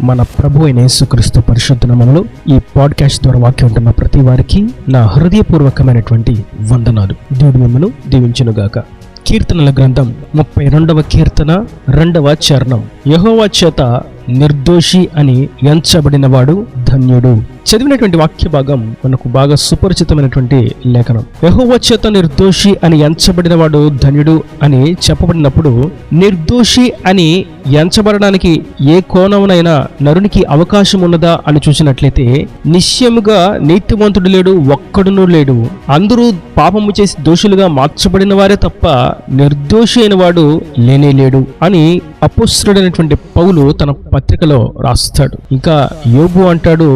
మన ప్రభు అయిన యేసుక్రీస్తు పరిశుద్ధ నామములో ఈ పాడ్కాస్ట్ ద్వారా వాక్యం ఉంటున్న ప్రతి వారికి నా హృదయపూర్వకమైనటువంటి వందనాలు. దేవుడు మిమ్మల్ని దీవించునుగాక. కీర్తనల గ్రంథం 32వ కీర్తన 2వ చరణం. యెహోవా చేత నిర్దోషి అని ఎంచబడినవాడు ధన్యుడు. చదివినటువంటి వాక్య భాగం మనకు బాగా సుపరిచితమైనటువంటి లేఖనం. యెహోవా చేత నిర్దోషి అని ఎంచబడినవాడు ధన్యుడు అని చెప్పబడినప్పుడు, నిర్దోషి అని ఎంచబడడానికి ఏ కోణమునైనా నరునికి అవకాశం ఉన్నదా అని చూసినట్లయితే, నిశ్చయముగా నీతివంతుడు లేడు, ఒక్కడునూ లేడు. అందరూ పాపము చేసి దోషులుగా మార్చబడిన వారే తప్ప నిర్దోషి అయిన వాడు లేనే లేడు అని అపోస్తలుడైనటువంటి పౌలు తన పత్రికలో రాస్తాడు. ఇంకా యోబు అంటాడు,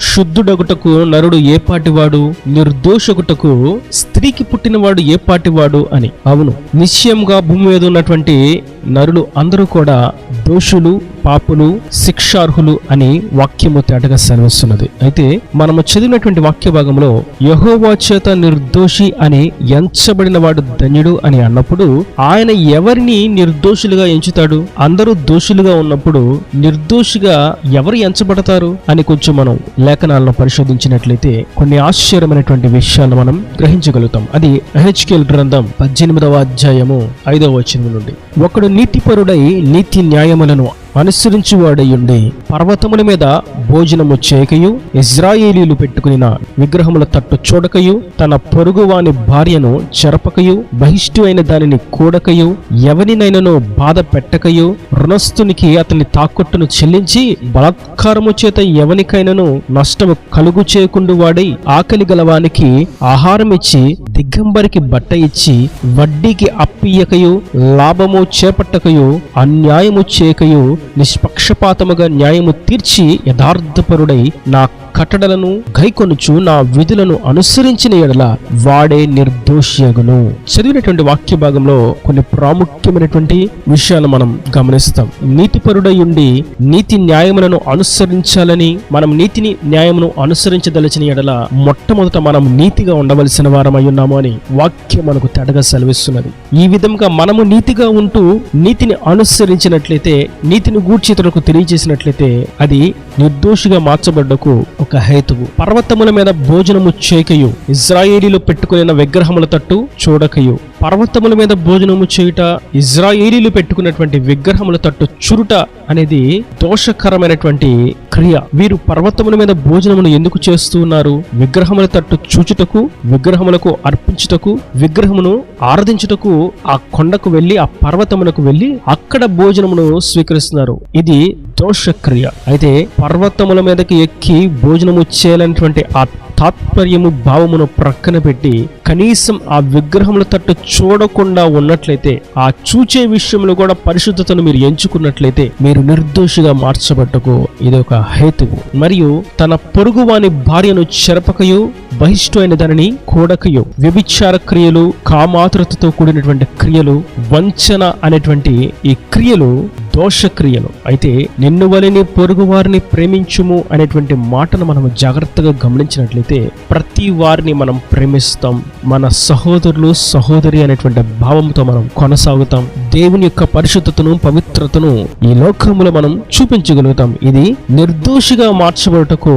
శుద్ధుడగుటకు నరుడు ఏ పాటివాడు, నిర్దోషగుటకు స్త్రీకి పుట్టినవాడు ఏ పాటివాడు అని. అవును, నిశ్చయంగా భూమి మీద ఉన్నటువంటి నరులు అందరూ కూడా దోషులు, పాపులు, శిక్షార్హులు అని వాక్యము తేటగా సెలవిస్తున్నది. అయితే మనము చదివినటువంటి వాక్య భాగంలో యెహోవా చేత నిర్దోషి అని ఎంచబడిన వాడు ధన్యుడు అని అన్నప్పుడు, ఆయన ఎవరిని నిర్దోషులుగా ఎంచుతాడు? అందరూ దోషులుగా ఉన్నప్పుడు నిర్దోషిగా ఎవరు ఎంచబడతారు అని కొంచెం మనం లేఖనాలను పరిశోధించినట్లయితే కొన్ని ఆశ్చర్యమైనటువంటి విషయాలను మనం గ్రహించగలుగుతాం. అది ఎహెచ్కేల్ గ్రంథం 18వ అధ్యాయము 5వ వచనం నుండి. ఒకడు నీతిపరుడై నీతి న్యాయములను అనుసరించువాడయుండి పర్వతముల మీద భోజనము చేయకయు, ఇజ్రాయేలీలు పెట్టుకుని విగ్రహముల తట్టు చూడకయు, తన పొరుగువాని భార్యను చెరపకయు, బహిష్టు అయిన దానిని కూడకయు, ఎవరినైనను బాధ పెట్టకయు, రుణస్థునికి అతని తాకట్టును చెల్లించి బలాత్కారము చేత ఎవనికైనను నష్టము కలుగు చేయకుండా వాడై, ఆకలి గలవానికి ఆహారం ఇచ్చి, దిగంబరికి బట్ట ఇచ్చి, వడ్డీకి అప్పియకయు, లాభము చేపట్టకయు, అన్యాయము చేయకయు, నిష్పక్షపాతముగా న్యాయము తీర్చి యథార్థపరుడై నా కట్టడలను గైకొనుచు నా విధులను అనుసరించిన ఎడల వాడే నిర్దోషియగును. చదివినటువంటి వాక్య భాగంలో కొన్ని ప్రాముఖ్యమైనటువంటి విషయాలు మనం గమనిస్తాం. నీతిపరుడై ఉండి నీతి న్యాయములను అనుసరించాలని, మనం నీతిని న్యాయమును అనుసరించదలిచిన ఎడల మొట్టమొదట మనం నీతిగా ఉండవలసిన వారమై ఉన్నాము అని వాక్యం మనకు తేటగా సెలవిస్తున్నది. ఈ విధంగా మనము నీతిగా ఉంటూ నీతిని అనుసరించినట్లయితే, నీతిని గూర్చి ఇతరులకు తెలియజేసినట్లయితే, అది నిర్దోషిగా మార్చబడ్డకు ఒక హేతువు. పర్వతముల మీద భోజనము చేయకయు, ఇజ్రాయేలీలు పెట్టుకున్న విగ్రహముల తట్టు చూడకయు. పర్వతముల మీద భోజనము చేయుట, ఇజ్రాయేలీలు పెట్టుకున్నటువంటి విగ్రహముల తట్టు చూరుట అనేది దోషకరమైనటువంటి క్రియ. వీరు పర్వతముల మీద భోజనమును ఎందుకు చేస్తూ ఉన్నారు? విగ్రహముల తట్టు చూచుటకు, విగ్రహములకు అర్పించుటకు, విగ్రహమును ఆరాధించుటకు ఆ కొండకు వెళ్లి, ఆ పర్వతమునకు వెళ్లి అక్కడ భోజనమును స్వీకరిస్తున్నారు. ఇది దోషక్రియ. అయితే పర్వతముల మీదకి ఎక్కి భోజనము చేయాలనేటువంటి ఆ తాత్పర్యము, భావమును ప్రక్కన పెట్టి కనీసం ఆ విగ్రహముల తట్టు చూడకుండా ఉన్నట్లయితే, ఆ చూచే విషయంలో కూడా పరిశుద్ధతను మీరు ఎంచుకున్నట్లయితే, మీరు నిర్దోషిగా మార్చబట్టకు ఇది ఒక హేతువు. మరియు తన పొరుగువాని భార్యను చెరపకయు, బహిష్టు అయిన దానిని కూడకయు. వ్యభిచార క్రియలు, కామాతురతతో కూడినటువంటి క్రియలు, వంచన అనేటువంటి ఈ క్రియలు దోషక్రియలు. అయితే నిన్ను వలె పొరుగు వారిని ప్రేమించుము అనేటువంటి మాటను మనం జాగ్రత్తగా గమనించినట్లయితే, ప్రతి వారిని మనం ప్రేమిస్తాం. మన సహోదరులు, సహోదరి అనేటువంటి భావంతో మనం కొనసాగుతాం. దేవుని యొక్క పరిశుద్ధతను, పవిత్రతను ఈ లోకములో మనం చూపించగలుగుతాం. ఇది నిర్దోషిగా మార్చబడుటకు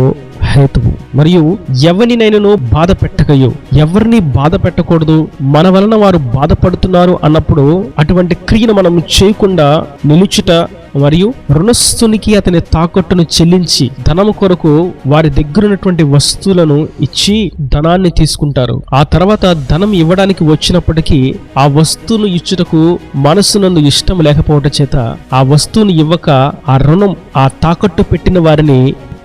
హేతువు. మరియు ఎవరినైనాను బాధ పెట్టకయు, ఎవరిని బాధ పెట్టకూడదు. మన వలన వారు బాధపడుతున్నారు అన్నప్పుడు అటువంటి క్రియను మనం చేయకుండా నిలుచుట, మరియు రుణస్థునికి అతని తాకట్టును చెల్లించి ధనము కొరకు వారి దగ్గరున్నటువంటి వస్తువులను ఇచ్చి ధనాన్ని తీసుకుంటారు. ఆ తర్వాత ధనం ఇవ్వడానికి వచ్చినప్పటికీ ఆ వస్తువును ఇచ్చుటకు మనసునందు ఇష్టం లేకపోవటం చేత ఆ వస్తువును ఇవ్వక ఆ రుణం, ఆ తాకట్టు పెట్టిన వారిని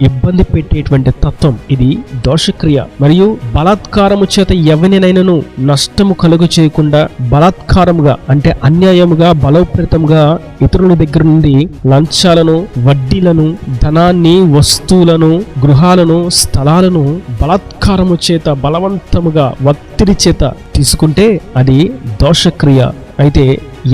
ఇబ్బంది పెట్టేటువంటి తత్వం ఇది దోషక్రియ. మరియు బలాత్కారము చేత ఎవరినైనాను నష్టము కలుగు చేయకుండా, బలాత్కారముగా అంటే అన్యాయముగా, బలోపేతంగా ఇతరుల దగ్గర నుండి లంచాలను, వడ్డీలను, ధనాన్ని, వస్తువులను, గృహాలను, స్థలాలను బలాత్కారము చేత, బలవంతముగా, ఒత్తిడి చేత తీసుకుంటే అది దోషక్రియ. అయితే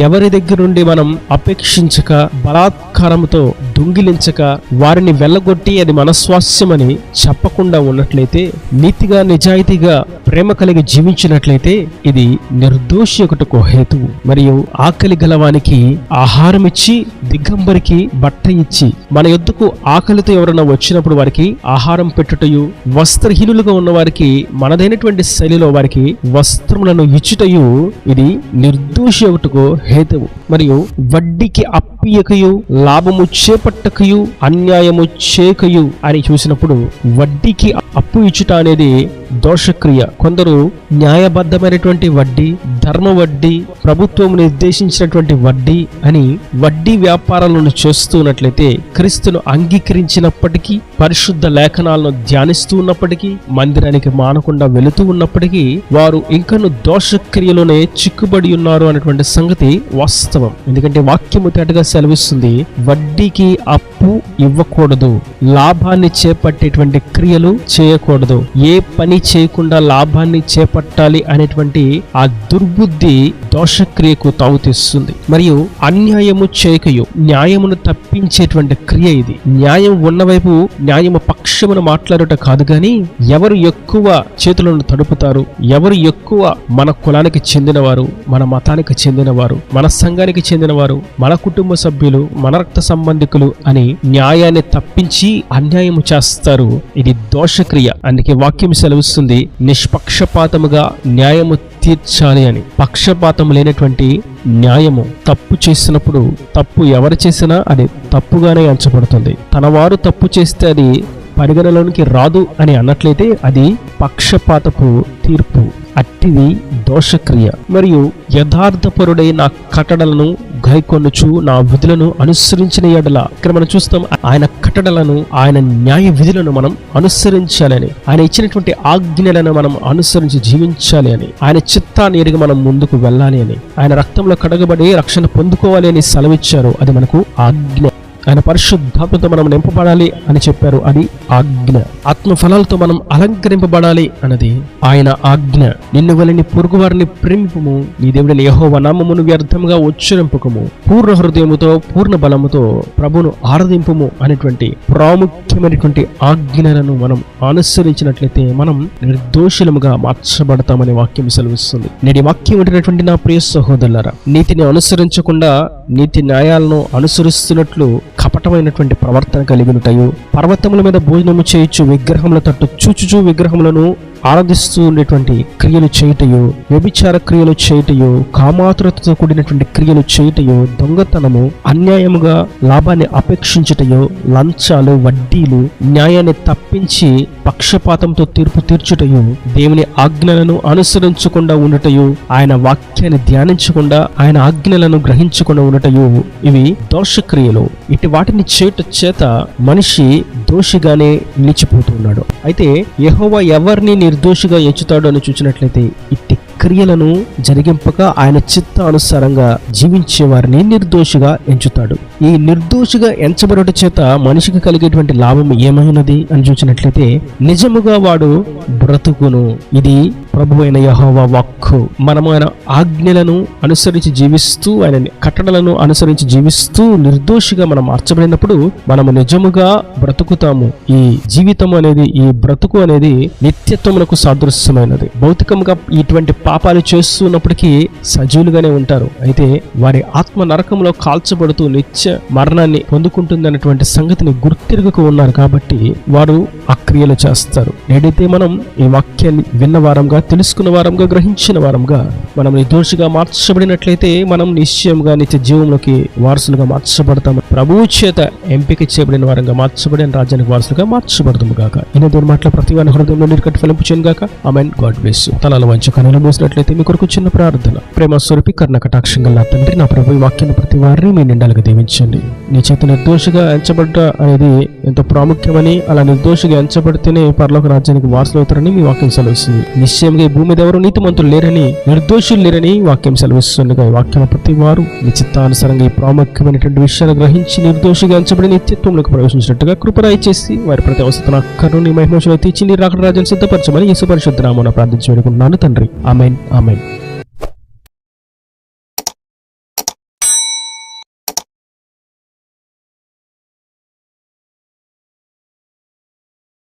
ఎవరి దగ్గర నుండి మనం అపేక్షించక బలాత్కారంతో దొంగిలించక, వారిని వెళ్ళగొట్టి అది మన స్వాస్యమని చెప్పకుండా ఉన్నట్లయితే, నీతిగా నిజాయితీగా ప్రేమ కలిగి జీవించినట్లయితే ఇది నిర్దోషియొకటకు హేతువు. మరియు ఆకలి గలవానికి ఆహారం ఇచ్చి, దిగంబరికి బట్ట ఇచ్చి, మన యొద్దకు ఆకలితో ఎవరైనా వచ్చినప్పుడు వారికి ఆహారం పెట్టుటయు, వస్త్రహీనులుగా ఉన్న వారికి మనదైనటువంటి శైలిలో వారికి వస్త్రములను ఇచ్చుటయు ఇది నిర్దోషియొకటకు హేతువు. మరియు వడ్డీకి అప్పియకయు, లాభము చేపట్టకయు, అన్యాయము చేయకయు అని చూసినప్పుడు, వడ్డీకి అప్పు ఇచ్చుట అనేది దోషక్రియ. కొందరు న్యాయబద్ధమైనటువంటి వడ్డీ, ధర్మ వడ్డీ, ప్రభుత్వం నిర్దేశించినటువంటి వడ్డీ అని వడ్డీ వ్యాపారాలను చేస్తున్నట్లయితే, క్రీస్తును అంగీకరించినప్పటికీ, పరిశుద్ధ లేఖనాలను ధ్యానిస్తూ ఉన్నప్పటికీ, మందిరానికి మానకుండా వెళుతూ ఉన్నప్పటికీ వారు ఇంకను దోషక్రియలోనే చిక్కుబడి ఉన్నారు అనేటువంటి సంగతి వాస్తవం. ఎందుకంటే వాక్యము తేటగా సెలవిస్తుంది, వడ్డీకి అప్పు ఇవ్వకూడదు, లాభాన్ని చేపట్టేటువంటి క్రియలు చేయకూడదు, ఏ పని చేయకుండా లాభాన్ని చేపట్టాలి అనేటువంటి ఆ దుర్బుద్ధి దోషక్రియకు తావుతీస్తుంది. మరియు అన్యాయము చేయకయు, న్యాయమును తప్పించేటువంటి క్రియ ఇది. న్యాయం ఉన్నవైపు న్యాయము పక్షమును మాట్లాడుట కాదు గాని, ఎవరు ఎక్కువ చేతులను తడుపుతారు, ఎవరు ఎక్కువ మన కులానికి చెందినవారు, మన మతానికి చెందినవారు, మన సంఘానికి చెందినవారు, మన కుటుంబ సభ్యులు, మన రక్త సంబంధికులు అని న్యాయాన్ని తప్పించి అన్యాయము చేస్తారు. ఇది దోషక్రియ. అందుకే వాక్యం సెలవుస్తుంది, నిష్పక్షపాతముగా న్యాయము తీర్చాలి అని. పక్షపాతం లేనటువంటి న్యాయము. తప్పు చేసినప్పుడు తప్పు ఎవరు చేసినా అది తప్పుగానే ఎంచబడుతుంది. తన వారు తప్పు చేస్తే అది పరిగణలోనికి రాదు అని అన్నట్లయితే అది పక్షపాతపు తీర్పు. అట్టిది దోషక్రియ. మరియు యథార్థపరుడై నా కట్టడలను గైకొనుచు నా విధులను అనుసరించిన యెడల, ఇక్కడ మనం చూస్తాం ఆయన కట్టడలను, ఆయన న్యాయ విధులను మనం అనుసరించాలని, ఆయన ఇచ్చినటువంటి ఆజ్ఞలను మనం అనుసరించి జీవించాలి అని, ఆయన చిత్తాన్ని ఎరిగి మనం ముందుకు వెళ్ళాలి అని, ఆయన రక్తంలో కడగబడి రక్షణ పొందుకోవాలి అని సెలవిచ్చారు. అది మనకు ఆజ్ఞ. ఆయన పరిశుద్ధాత్మతో మనం నింపబడాలి అని చెప్పారు. అది ఆజ్ఞ. ఆత్మ ఫలాలతో మనం అలంకరింపబడాలి అన్నది ఆయన ఆజ్ఞ. నిన్ను వలని పొరుగు వారిని ప్రేమిపుము, నీ దేవుడైన యెహోవా నామమును వ్యర్థముగా ఉచ్చరింపకము, పూర్ణ హృదయముతో పూర్ణ బలముతో ప్రభును ఆరాధింపుము అనేటువంటి ప్రాముఖ్యమైనటువంటి ఆజ్ఞలను మనం అనుసరించినట్లయితే మనం నిర్దోషులముగా మార్చబడతామని వాక్యం సెలవిస్తుంది. నేటి వాక్యం వింటున్నటువంటి నా ప్రియ సహోదరులారా, నీతిని అనుసరించకుండా నీతి న్యాయాలను అనుసరిస్తున్నట్లు కపటమైనటువంటి ప్రవర్తన కలిగి ఉంటాయి. పర్వతముల మీద భోజనము చేయొచ్చు, విగ్రహముల తట్టు చూచుచు విగ్రహములను ఆరాధిస్తూ ఉండేటువంటి క్రియలు చేయటయో, వ్యభిచార క్రియలు చేయటయో, కామాతురతతో కూడినటువంటి క్రియలు చేయటయో, దొంగతనము, అన్యాయముగా లాభాన్ని అపేక్షించుటయో, లంచాలు, వడ్డీలు, న్యాయాన్ని తప్పించి పక్షపాతంతో తీర్పు తీర్చుటయో, దేవుని ఆజ్ఞలను అనుసరించకుండా ఉండటయో, ఆయన వాక్యాన్ని ధ్యానించకుండా ఆయన ఆజ్ఞలను గ్రహించకుండా ఉండటయో, ఇవి దోషక్రియలు. ఇటు వాటిని చేయట చేత మనిషి దోషిగానే నిలిచిపోతున్నాడు. అయితే యెహోవా ఎవరిని నిర్దోషిగా ఎంచుతాడు అని చూసినట్లయితే, ఇట్టి క్రియలను జరిగింపక ఆయన చిత్తానుసారంగా జీవించే వారిని నిర్దోషిగా ఎంచుతాడు. ఈ నిర్దోషిగా ఎంచబడట చేత మనిషికి కలిగేటువంటి లాభం ఏమైనది అని చూసినట్లయితే, నిజముగా వాడు బ్రతుకును. ఇది ప్రభు అయిన యెహోవా వాక్కు. మనము ఆయన ఆజ్ఞలను అనుసరించి జీవిస్తూ, ఆయన కట్టడలను అనుసరించి జీవిస్తూ నిర్దోషిగా మనం మార్చబడినప్పుడు మనము నిజముగా బ్రతుకుతాము. ఈ జీవితం అనేది, ఈ బ్రతుకు అనేది నిత్యత్వమునకు సాదృశ్యమైనది. భౌతికంగా ఇటువంటి పాపాలు చేస్తున్నప్పటికీ సజీవులుగానే ఉంటారు. అయితే వారి ఆత్మ నరకంలో కాల్చబడుతూ నిత్య మరణాన్ని పొందుకుంటుందన్నటువంటి సంగతిని గుర్తిరుగుకు ఉన్నారు. కాబట్టి వారు ఆ క్రియలు చేస్తారు. ఏదైతే మనం ఈ వాక్యాన్ని విన్న వారంగా, తెలుసుకున్న వారంగా, గ్రహించిన వారంగా మనం నిర్దోషిగా మార్చబడినట్లయితే మనం నిశ్చయంగా నిత్య జీవంలోకి వారసులుగా మార్చబడతాము. ప్రభువు చేత ఎంపిక చేయబడిన వారంగా మార్చబడిన రాజ్యానికి వారసులుగా మార్చబడతాము గాక. ఇన్ని మాటల ప్రతి వారి హృదయంలో నీరుకట్టి ఫలింపు చేయను గాక. ఆమేన్. God bless you. తలలు వంచి కన్నులు మూసినట్లయితే మీ కొరకు చిన్న ప్రార్థన. ప్రేమ స్వరూపి కర్ణ కటాక్షం గల తండ్రి, నా ప్రభు ఈ వాక్యాన్ని ప్రతి వారిని మీ నిండాలుగా దీవించండి. నీ చేత నిర్దోషిగా ఎంచబడ్డ అనేది ఎంతో ప్రాముఖ్యమని, అలా నిర్దోషిగా ఎంచబడితేనే పరలోక రాజ్యానికి వారసులు అవుతారని మీ వాక్యం సెలవిస్తుంది. నిశ్చయంగా ఈ భూమి మీద ఎవరు నీతిమంతులు లేరని, నిర్దోషులు లేరని వాక్యం సెలవిస్తుండగా ఈ వాక్యం ప్రతి వారు నీ చిత్తానుసారంగా ఈ ప్రాముఖ్యమైనటువంటి విషయాలు గ్రహించి నిర్దోషిగా ఎంచబడి నిత్యత్వంలోకి ప్రవేశించినట్టుగా కృపరాయి చేసి వారి ప్రతి అవసరం అక్కను నీ మహిమలో తీర్చి నీ రాకడ రాజ్యాన్ని సిద్ధపరచమని యేసు పరిశుద్ధ నామమున ప్రార్థించి వేడుకుంటున్నాను తండ్రి. ఆమేన్. ఆమేన్.